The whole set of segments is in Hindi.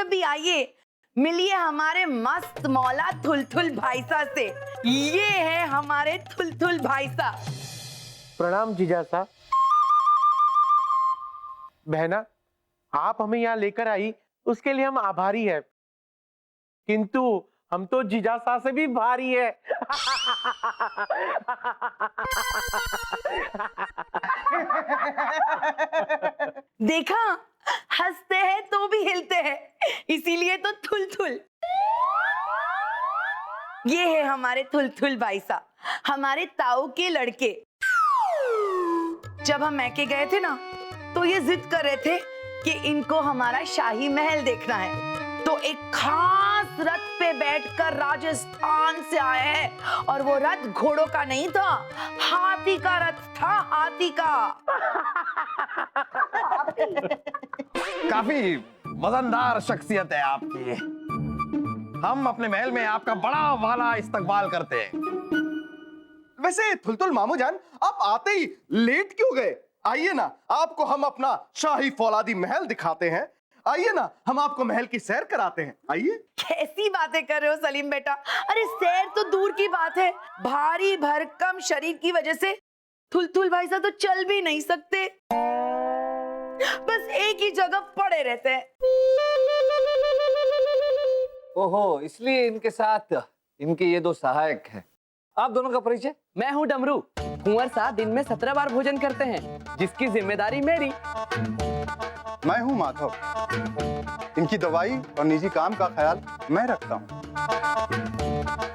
सभी आइए, मिलिए हमारे मस्त मौला थुलथुल भाईसा से। ये है हमारे थुलथुल भाईसा। प्रणाम जीजा सा। बहना, आप हमें यहाँ लेकर आई उसके लिए हम आभारी हैं, किंतु हम तो जीजा सा से भी भारी है। देखा, हंसते हैं तो भी हिलते हैं, इसीलिए तो थुलथुल। ये है हमारे थुलथुल भाईसा, हमारे ताऊ के लड़के। जब हम मैके गए थे ना, तो ये जिद कर रहे थे कि इनको हमारा शाही महल देखना है। तो एक खास रथ पे बैठकर राजस्थान से आए हैं, और वो रथ घोड़ों का नहीं था, हाथी का रथ था, हाथी का। काफी वजनदार शख्सियत है आपकी। हम अपने महल में आपका बड़ा वाला इस्तकबाल करते हैं। वैसे थुलथुल मामू जान, आप आते ही लेट क्यों गए? आइए ना, आपको हम अपना शाही फौलादी महल दिखाते हैं। आइए ना, हम आपको महल की सैर कराते हैं। आइए। कैसी बातें कर रहे हो सलीम बेटा? अरे सैर तो दूर की बात है, भारी भरकम शरीर की वजह से थुलथुल भाईसा तो चल भी नहीं सकते, बस एक ही जगह पड़े रहते हैं। ओहो, इसलिए इनके साथ इनके ये दो सहायक हैं। आप दोनों का परिचय? मैं हूँ डमरू। कुंवर साहब दिन में 17 बार भोजन करते हैं, जिसकी जिम्मेदारी मेरी। मैं हूँ माधव। इनकी दवाई और निजी काम का ख्याल मैं रखता हूँ।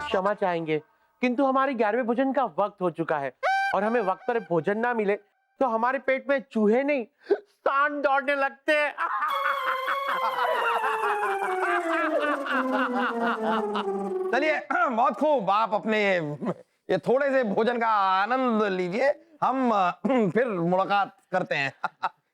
क्षमा चाहेंगे, किंतु हमारे 11वें भोजन का वक्त हो चुका है, और हमें वक्त पर भोजन ना मिले तो हमारे पेट में चूहे नहीं, सांड दौड़ने लगते हैं। चलिए, बहुत खूब। आप अपने ये थोड़े से भोजन का आनंद लीजिए, हम फिर मुलाकात करते हैं।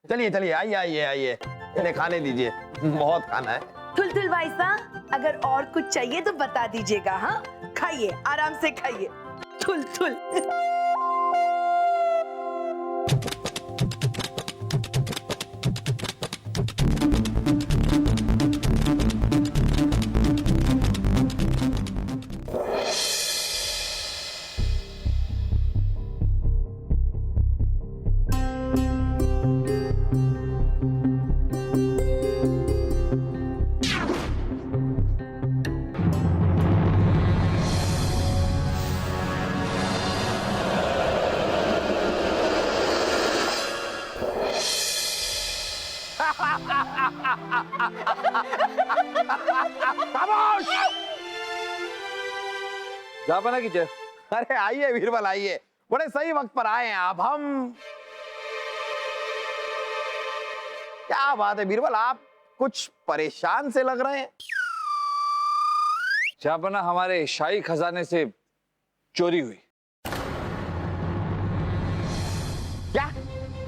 चलिए चलिए, आइए आइए आइए, इन्हें खाने दीजिए, बहुत खाना है। थुलथुल भाईसा, अगर और कुछ चाहिए तो बता दीजिएगा। हाँ, खाइए, आराम से खाइए। थुलथुल। जापाना की जय। अरे आइए बीरबल, आइए, बड़े सही वक्त पर आए हैं आप। हम क्या बात है बीरबल, आप कुछ परेशान से लग रहे हैं। जापाना, हमारे शाही खजाने से चोरी हुई। क्या?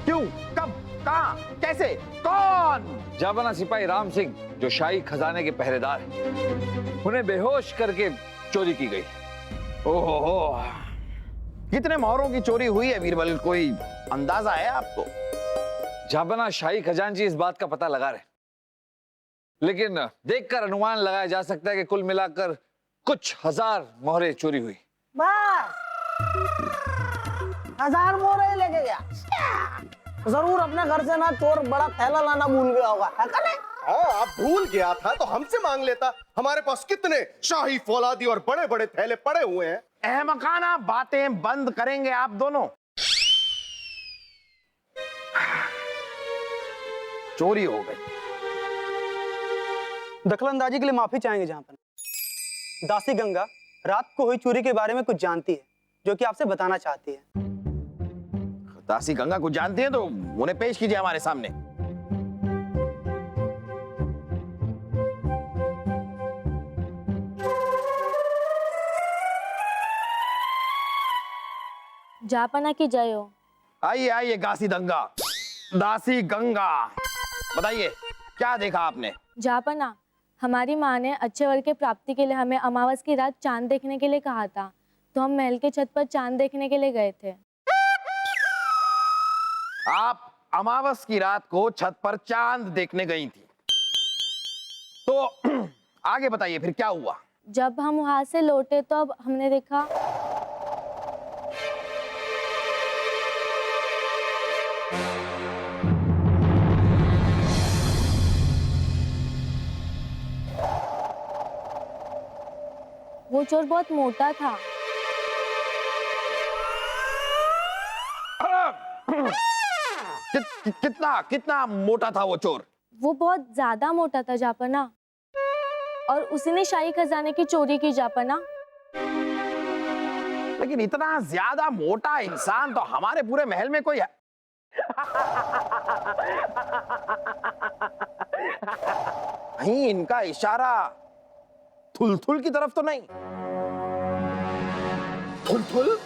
क्यों? कब? कहां? कैसे? कौन? जापाना, सिपाही राम सिंह, जो शाही खजाने के पहरेदार हैं, उन्हें बेहोश करके चोरी की गई। ओहो, कितने मोहरों की चोरी हुई है बीरबल, कोई अंदाजा है आपको? जापाना, शाही खजांची इस बात का पता लगा रहे, लेकिन देखकर अनुमान लगाया जा सकता है कि कुल मिलाकर कुछ 1000 मोहरें चोरी हुई। बस 1000 मोहरें लेके गया। जरूर अपने घर से ना चोर बड़ा थैला लाना भूल गया होगा, है का नहीं? हाँ, आप भूल गया था तो हमसे मांग लेता। हमारे पास कितने शाही फौलादी और बड़े बड़े थैले पड़े हुए हैं। अहमकाना बातें बंद करेंगे आप दोनों। चोरी हो गई। दखलंदाजी के लिए माफी चाहेंगे। जहां पर दासी गंगा रात को हुई चोरी के बारे में कुछ जानती है, जो कि आपसे बताना चाहती है। दासी गंगा को जानते हैं तो उन्हें पेश कीजिए हमारे सामने। जापाना की जय हो। आइए आइए दासी गंगा, बताइए क्या देखा आपने? जापाना, हमारी माँ ने अच्छे वर के प्राप्ति के लिए हमें अमावस की रात चांद देखने के लिए कहा था, तो हम महल के छत पर चांद देखने के लिए गए थे। आप अमावस की रात को छत पर चांद देखने गई थी? तो आगे बताइए फिर क्या हुआ? जब हम वहां से लौटे तो अब हमने देखा वो चोर बहुत मोटा था। कितना कितना मोटा था वो चोर? वो बहुत ज्यादा मोटा था जापना, और उसी ने शाही खजाने की चोरी की जापना। लेकिन इतना ज्यादा मोटा इंसान तो हमारे पूरे महल में कोई है? नहीं, इनका इशारा थुलथुल की तरफ तो नहीं। थुलथुल?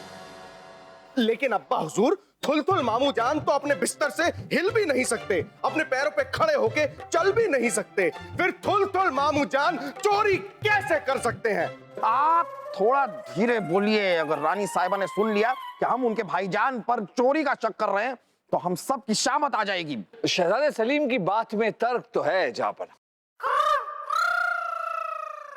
लेकिन अब्बा हुजूर, थुलथुल मामू जान तो अपने बिस्तर से हिल भी नहीं सकते, अपने पैरों पे खड़े होके चल भी नहीं सकते, फिर थुलथुल मामू जान चोरी कैसे कर सकते हैं? आप थोड़ा धीरे बोलिए। अगर रानी साहिबा ने सुन लिया कि हम उनके भाईजान पर चोरी का शक कर रहे हैं तो हम सब की शामत आ जाएगी। शहजादे सलीम की बात में तर्क तो है जापना।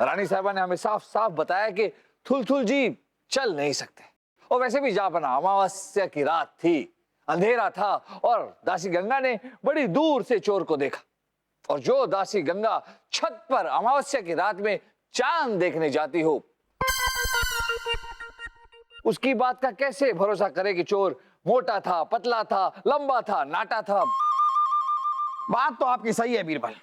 रानी साहिबा ने हमें साफ साफ बताया कि थुलथुल जी चल नहीं सकते। और वैसे भी जापना अमावस्या की रात थी, अंधेरा था, और दासी गंगा ने बड़ी दूर से चोर को देखा। और जो दासी गंगा छत पर अमावस्या की रात में चांद देखने जाती हो, उसकी बात का कैसे भरोसा करे कि चोर मोटा था, पतला था, लंबा था, नाटा था? बात तो आपकी सही है बीरबल।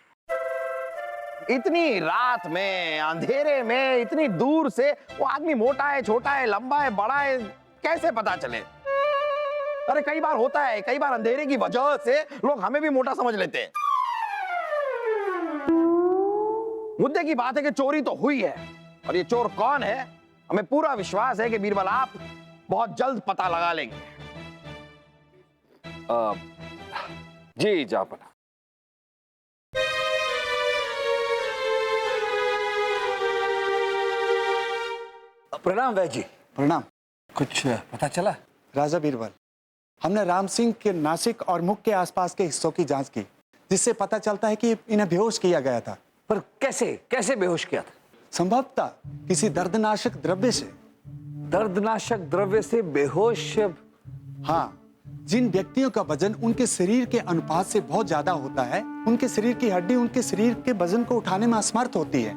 इतनी रात में, अंधेरे में, इतनी दूर से वो आदमी मोटा है, छोटा है, लंबा है, बड़ा है, कैसे पता चले? अरे कई बार होता है, कई बार अंधेरे की वजह से लोग हमें भी मोटा समझ लेते हैं। मुद्दे की बात है कि चोरी तो हुई है, और ये चोर कौन है हमें पूरा विश्वास है कि बीरबल आप बहुत जल्द पता लगा लेंगे। जी जापना। प्रणाम वैद्य जी। प्रणाम। कुछ पता चला? राजा बीरबल, हमने राम सिंह के नासिक और मुख के आसपास के हिस्सों की जांच की, जिससे पता चलता है कि इन्हें बेहोश किया गया था। पर कैसे कैसे बेहोश किया था? संभवतः किसी दर्दनाशक द्रव्य से। दर्दनाशक द्रव्य से बेहोश? हाँ, जिन व्यक्तियों का वजन उनके शरीर के अनुपात से बहुत ज्यादा होता है, उनके शरीर की हड्डी उनके शरीर के वजन को उठाने में असमर्थ होती है,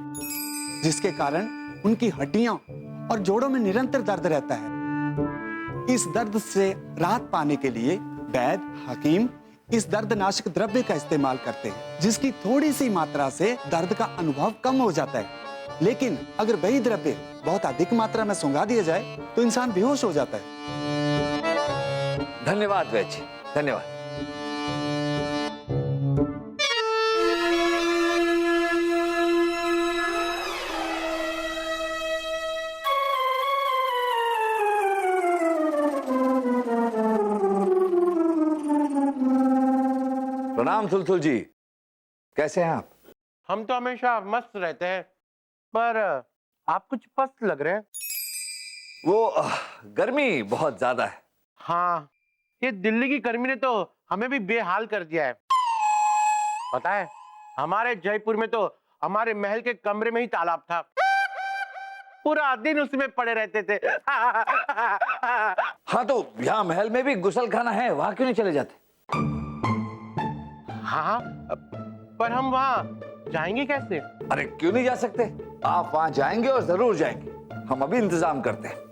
जिसके कारण उनकी हड्डियों और जोड़ों में निरंतर दर्द रहता है। इस दर्द से राहत पाने के लिए वैद्य हकीम इस दर्दनाशक द्रव्य का इस्तेमाल करते हैं, जिसकी थोड़ी सी मात्रा से दर्द का अनुभव कम हो जाता है। लेकिन अगर वही द्रव्य बहुत अधिक मात्रा में सुंघा दिया जाए तो इंसान बेहोश हो जाता है। धन्यवाद वैद्य जी, धन्यवाद। प्रणाम थुलथुल जी, कैसे हैं आप? हम तो हमेशा मस्त रहते हैं, पर आप कुछ पस्त लग रहे हैं। वो गर्मी बहुत ज्यादा है। हाँ, ये दिल्ली की गर्मी ने तो हमें भी बेहाल कर दिया है। पता है, हमारे जयपुर में तो हमारे महल के कमरे में ही तालाब था, पूरा दिन उसमें पड़े रहते थे। हाँ, तो यहाँ महल में भी गुसलखाना है, वहां क्यों नहीं चले जाते? हाँ, पर हम वहाँ जाएंगे कैसे? अरे क्यों नहीं जा सकते? आप वहां जाएंगे और जरूर जाएंगे। हम अभी इंतजाम करते हैं।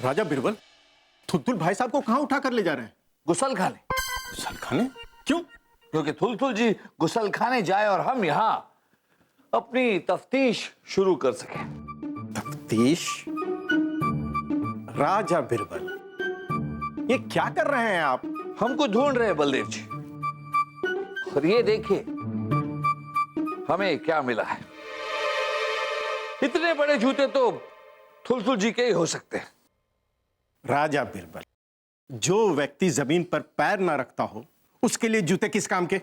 राजा बीरबल, थुलथुल भाई साहब को कहाँ उठा कर ले जा रहे हैं? गुसलखाने। गुसलखाने? क्यों? क्योंकि थुलथुल जी गुसलखाने जाए और हम यहाँ अपनी तफ्तीश शुरू कर सके। तफ्तीश? राजा बीरबल, ये क्या कर रहे हैं आप? हमको ढूंढ रहे हैं बलदेव जी, और ये देखिए हमें क्या मिला है। इतने बड़े जूते तो थुलथुल जी के ही हो सकते हैं। राजा बीरबल, जो व्यक्ति जमीन पर पैर ना रखता हो उसके लिए जूते किस काम के?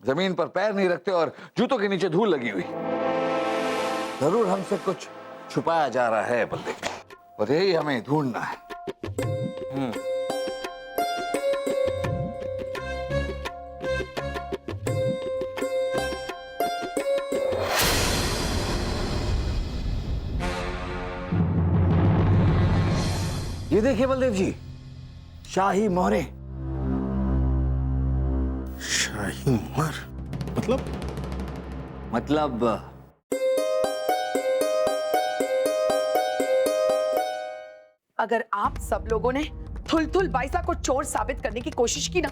जमीन पर पैर नहीं रखते और जूतों के नीचे धूल लगी हुई। जरूर हमसे कुछ छुपाया जा रहा है बलदेव, और यही हमें ढूंढना है। ये देखिए बलदेव जी, शाही मोहरे। शाही मोहर मतलब अगर आप सब लोगों ने थुलथुल बाईसा को चोर साबित करने की कोशिश की ना,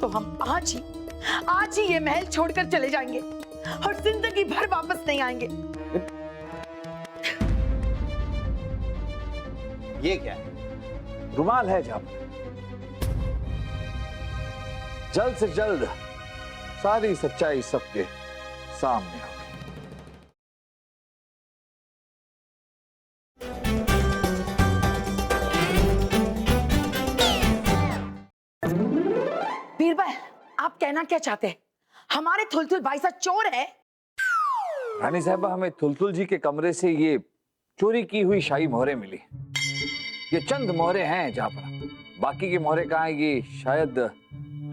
तो हम आज ही ये महल छोड़कर चले जाएंगे और जिंदगी भर वापस नहीं आएंगे। ये क्या है? रुमाल है जब जल्द से जल्द सारी सच्चाई सबके सामने होगी। बीरबल, आप कहना क्या चाहते हैं? हमारे थुलथुल बाईसा चोर है? रानी साहबा, हमें थुलथुल जी के कमरे से ये चोरी की हुई शाही मोहरे मिली। ये चंद मोहरे हैं जहां पर, बाकी के मोहरे कहाँ हैं ये शायद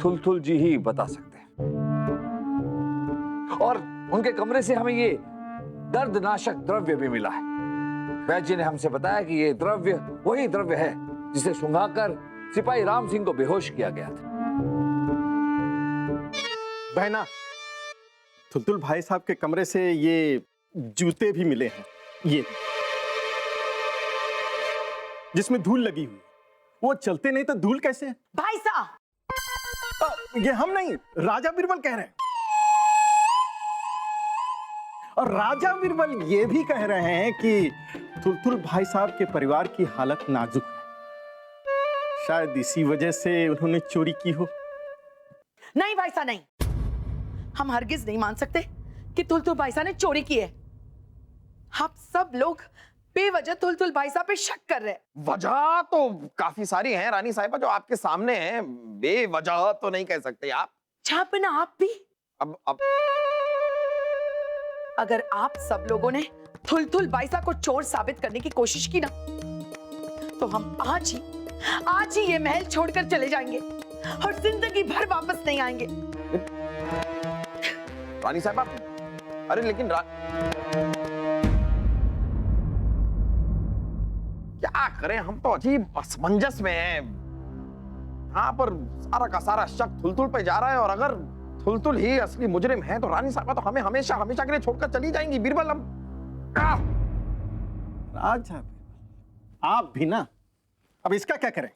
थुलथुल जी ही बता सकते हैं। और उनके कमरे से हमें ये दर्दनाशक द्रव्य भी मिला है। वैद्य जी ने हमसे बताया कि ये द्रव्य वही द्रव्य है जिसे सुंघाकर सिपाही राम सिंह को बेहोश किया गया था। बहना, थुलथुल भाई साहब के कमरे से ये जूते भी मिले हैं, ये जिसमें धूल लगी हुई। वो चलते नहीं तो धूल कैसे? भाई साहब, ये हम नहीं, राजा बीरबल कह रहे हैं। और राजा बीरबल ये भी कह रहे हैं कि थुलथुल भाई साहब के परिवार की हालत नाजुक है, शायद इसी वजह से उन्होंने चोरी की हो। नहीं भाई साहब, नहीं, हम हरगिज नहीं मान सकते कि थुलथुल भाई साहब ने चोरी की है। आप सब लोग बेवजह थुलथुल भाई साहब पे शक कर रहे हैं। वजह तो काफी सारी हैं रानी साहिबा जो आपके सामने हैं, बेवजह तो नहीं कह सकते आप। छापना आप भी। अब अगर आप सब लोगों ने थुलथुल बाईसा को चोर साबित करने की कोशिश की ना, तो हम आज ही ये महल छोड़कर चले जाएंगे और जिंदगी भर वापस नहीं आएंगे। रानी साहिबा, अरे लेकिन क्या करें, हम तो अजीब असमंजस में हैं। यहाँ पर सारा का सारा शक थुलथुल पे जा रहा है, और अगर थुलथुल ही असली मुजरिम है तो रानी साहबा तो हमें हमेशा हमेशा के लिए छोड़कर चली जाएंगी। बीरबल, हम राजा आप भी ना, अब इसका क्या करें?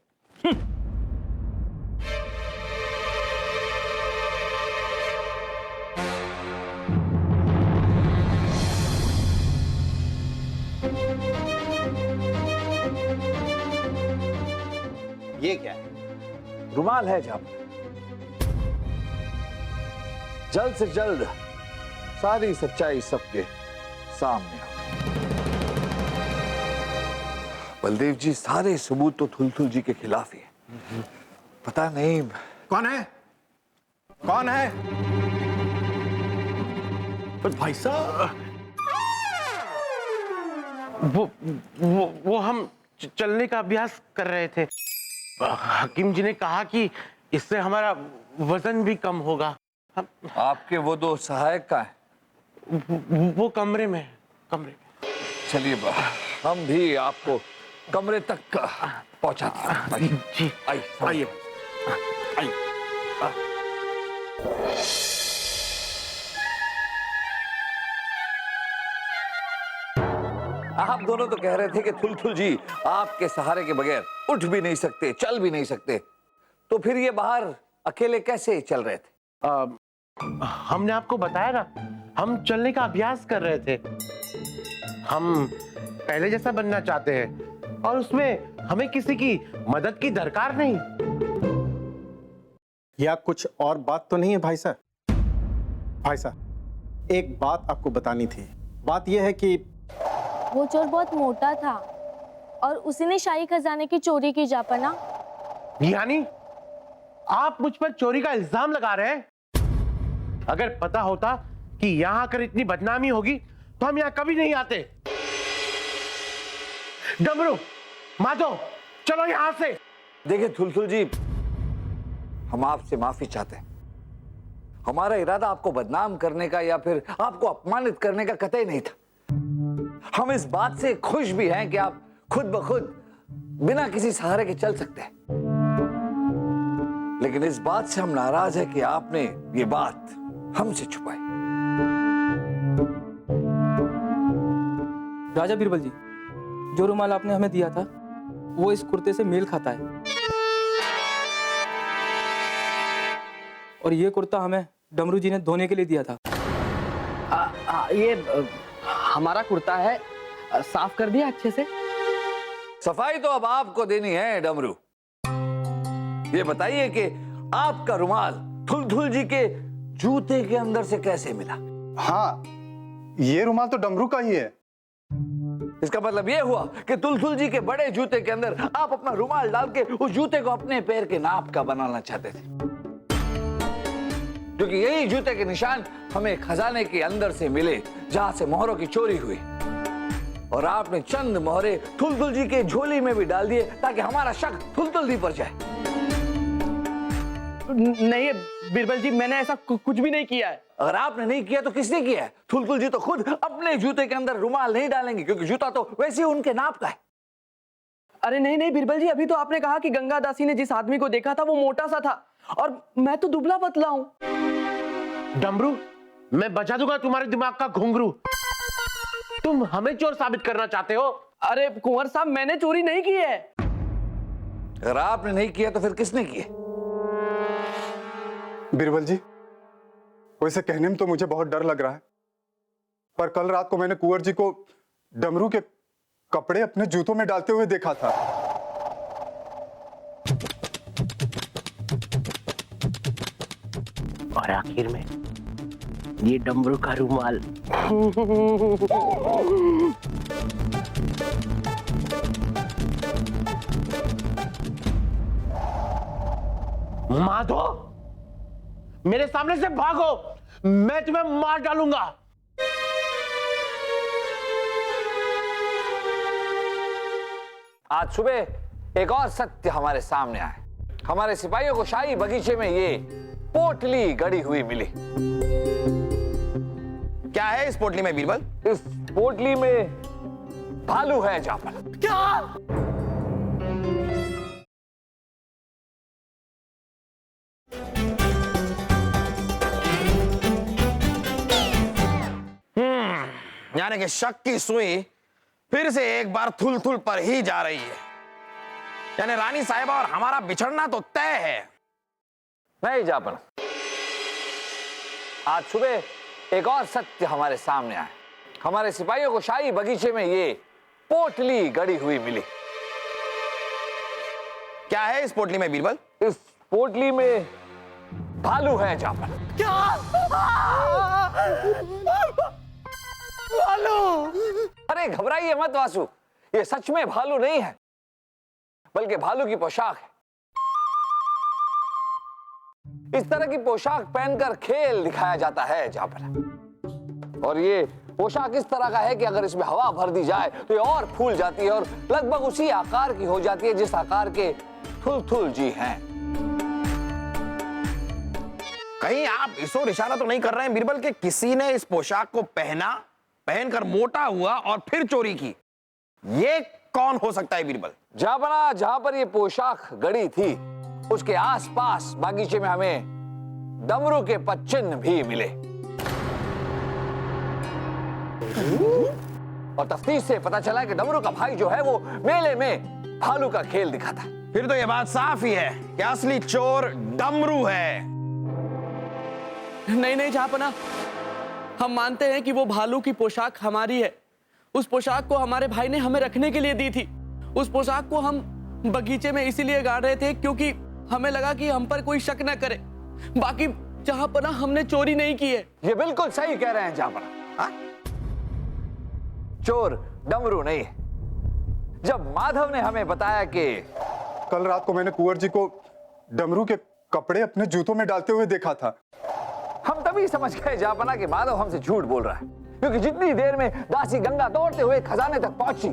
ये क्या है? रुमाल है जब जल्द से जल्द सारी सच्चाई सबके सामने होगी। बलदेव जी, सारे सबूत तो थुलथुल जी के खिलाफ ही है। पता नहीं कौन है? कौन है? पर भाई साहब, वो हम चलने का अभ्यास कर रहे थे। हकीम जी ने कहा कि इससे हमारा वजन भी कम होगा। आपके वो दो सहायक का है? वो कमरे में। चलिए, हम भी आपको कमरे तक पहुंचाते हैं। जी, आइए। आप दोनों तो कह रहे थे कि थुलथुल जी आपके सहारे के बगैर उठ भी नहीं सकते, चल भी नहीं सकते, तो फिर ये बाहर अकेले कैसे चल रहे थे? हमने आपको बताया ना, हम चलने का अभ्यास कर रहे थे। हम पहले जैसा बनना चाहते हैं और उसमें हमें किसी की मदद की दरकार नहीं। या कुछ और बात तो नहीं है भाई साहब? भाई साहब, एक बात आपको बतानी थी। बात यह है कि वो चोर बहुत मोटा था और उसी ने शाही खजाने की चोरी की जापना। यानी आप मुझ पर चोरी का इल्जाम लगा रहे हैं? अगर पता होता कि यहां आकर इतनी बदनामी होगी तो हम यहां कभी नहीं आते। डमरू, माधव, चलो यहां से। देखिए थुलथुल जी, हम आपसे माफी चाहते हैं। हमारा इरादा आपको बदनाम करने का या फिर आपको अपमानित करने का कतई नहीं था। हम इस बात से खुश भी हैं कि आप खुद ब खुद बिना किसी सहारे के चल सकते हैं, लेकिन इस बात से हम नाराज हैं कि आपने ये बात हमसे छुपाई। राजा बीरबल जी, जो रुमाल आपने हमें दिया था वो इस कुर्ते से मेल खाता है, और ये कुर्ता हमें डमरू जी ने धोने के लिए दिया था। ये हमारा कुर्ता है, साफ कर दिया अच्छे से। सफाई तो अब आपको देनी है डमरू। ये बताइए कि आपका रुमाल थुलथुल जी के जूते के अंदर से कैसे मिला? हाँ, ये रुमाल तो डमरू का ही है। इसका मतलब ये हुआ कि तुलथुल जी के बड़े जूते के अंदर आप अपना रुमाल डाल के उस जूते को अपने पैर के नाप का बनाना चाहते थे, क्योंकि यही जूते के निशान हमें खजाने के अंदर से मिले जहां से मोहरों की चोरी हुई, और आपने चंद मोहरे थुलथुल जी के झोली में भी डाल दिए ताकि हमारा शक थुलथुल जी पर जाए। नहीं बीरबल जी, मैंने ऐसा कुछ भी नहीं किया है। अगर आपने नहीं किया तो किसने किया है? थुलथुल जी तो खुद अपने जूते के अंदर रुमाल नहीं डालेंगे, क्योंकि जूता तो वैसे ही उनके नाप का है। अरे नहीं नहीं बीरबल जी, अभी तो आपने कहा कि गंगा दासी ने जिस आदमी को देखा था वो मोटा सा था, और मैं तो दुबला पतला हूं। डमरू, मैं बचा दूंगा तुम्हारे दिमाग का घुंघरू। तुम हमें चोर साबित करना चाहते हो? अरे कुंवर साहब, मैंने चोरी नहीं की है। अगर आपने नहीं किया तो फिर किसने किया? बीरबल जी, वैसे कहने में तो मुझे बहुत डर लग रहा है, पर कल रात को मैंने कुंवर जी को डमरू के कपड़े अपने जूतों में डालते हुए देखा था। और आखिर में ये डमरू का रुमाल। माधव, मेरे सामने से भागो, मैं तुम्हें मार डालूंगा। आज सुबह एक और सत्य हमारे सामने आया। हमारे सिपाहियों को शाही बगीचे में ये पोटली गड़ी हुई मिली। क्या है इस पोटली में बीरबल? इस पोटली में भालू है जाफर। क्या? यानी कि शक की सुई फिर से एक बार थुलथुल पर ही जा रही है। यानी रानी साहिबा और हमारा बिछड़ना तो तय है। नहीं जाफर, आज सुबह एक और सत्य हमारे सामने आया। हमारे सिपाहियों को शाही बगीचे में ये पोटली गड़ी हुई मिली। क्या है इस पोटली में बीरबल? इस पोटली में भालू है जाफर। क्या? भालू? अरे घबराइए मत वासु, ये सच में भालू नहीं है, बल्कि भालू की पोशाक है। इस तरह की पोशाक पहनकर खेल दिखाया जाता है जाफर, और ये पोशाक इस तरह का है कि अगर इसमें हवा भर दी जाए तो ये और फूल जाती है और लगभग उसी आकार की हो जाती है जिस आकार के थुलथुल जी हैं। कहीं आप इस ओर इशारा तो नहीं कर रहे हैं बीरबल कि किसी ने इस पोशाक को पहनकर मोटा हुआ और फिर चोरी की? ये कौन हो सकता है बीरबल? जहां पर ये पोशाक गड़ी थी उसके आसपास बागीचे में हमें डमरू के पदचिन्ह भी मिले, और तफ्तीश से पता चला कि डमरू का भाई जो है वो मेले में भालू का खेल दिखाता है। फिर तो ये बात साफ ही है कि असली चोर डमरू है। नहीं नहीं जहापना, हम मानते हैं कि वो भालू की पोशाक हमारी है। उस पोशाक को हमारे भाई ने हमें रखने के लिए दी थी। उस पोशाक को हम बगीचे में इसीलिए गाड़ रहे थे क्योंकि हमें लगा कि हम पर कोई शक न करे। बाकी जहापना, हमने चोरी नहीं की है। ये बिल्कुल सही कह रहे हैं जहापना, चोर डमरू नहीं है। जब माधव ने हमें बताया कि कल रात को मैंने कुंवर जी को डमरू के कपड़े अपने जूतों में डालते हुए देखा था। हम तभी समझ गए जापना कि माधव हमसे झूठ बोल रहा है, क्योंकि जितनी देर में दासी गंगा दौड़ते हुए खजाने तक पहुंची,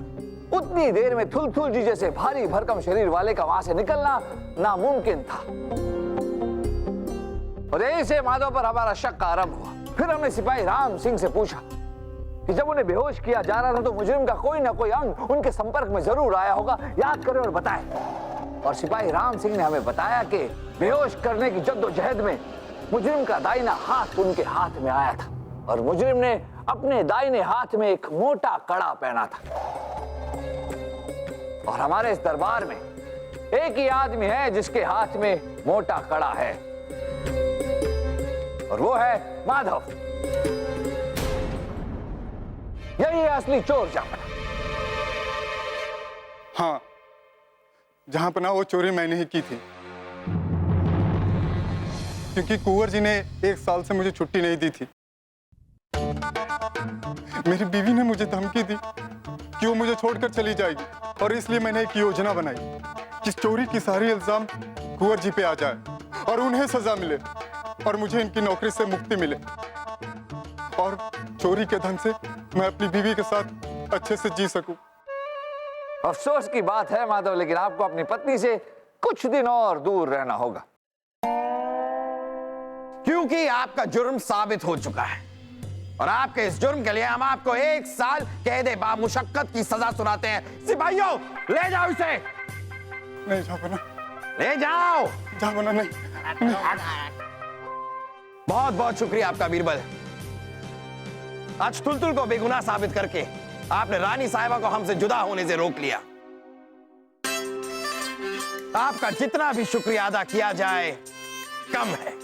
उतनी देर में थुलथुल जी जैसे भारी भरकम शरीर वाले का वहां से निकलना नामुमकिन था। और यहीं से माधव पर हमारा शक का आरंभ हुआ। फिर हमने सिपाही राम सिंह से पूछा कि जब उन्हें बेहोश किया जा रहा था तो मुजरिम का कोई ना कोई अंग उनके संपर्क में जरूर आया होगा, याद करें और बताएं। और सिपाही राम सिंह ने हमें बताया कि बेहोश करने की जद्दोजहद में मुजरिम का दाहिना हाथ उनके हाथ में आया था और मुजरिम ने अपने दाहिने हाथ में एक मोटा कड़ा पहना था। और हमारे इस दरबार में एक ही आदमी है जिसके हाथ में मोटा कड़ा है, और वो है माधव। यही है असली चोर जापना। हाँ, जहां पना वो चोरी मैंने ही की थी, क्योंकि कुंवर जी ने 1 साल से मुझे छुट्टी नहीं दी थी। मेरी बीवी ने मुझे धमकी दी कि वो मुझे छोड़कर चली जाएगी, और इसलिए मैंने एक योजना बनाई कि चोरी की सारी इल्जाम कुंवर जी पे आ जाए और उन्हें सजा मिले और मुझे इनकी नौकरी से मुक्ति मिले, और चोरी के धन से मैं अपनी बीवी के साथ अच्छे से जी सकूं। अफसोस की बात है माधव, लेकिन आपको अपनी पत्नी से कुछ दिन और दूर रहना होगा, क्योंकि आपका जुर्म साबित हो चुका है और आपके इस जुर्म के लिए हम आपको 1 साल कैद बामुशक्कत की सजा सुनाते हैं। सिपाहियों, ले जाओ इसे। नहीं जापना, ले जाओ। जापना नहीं। बहुत बहुत शुक्रिया आपका बीरबल। आज तुलतुल को बेगुनाह साबित करके आपने रानी साहिबा को हमसे जुदा होने से रोक लिया। आपका जितना भी शुक्रिया अदा किया जाए कम है।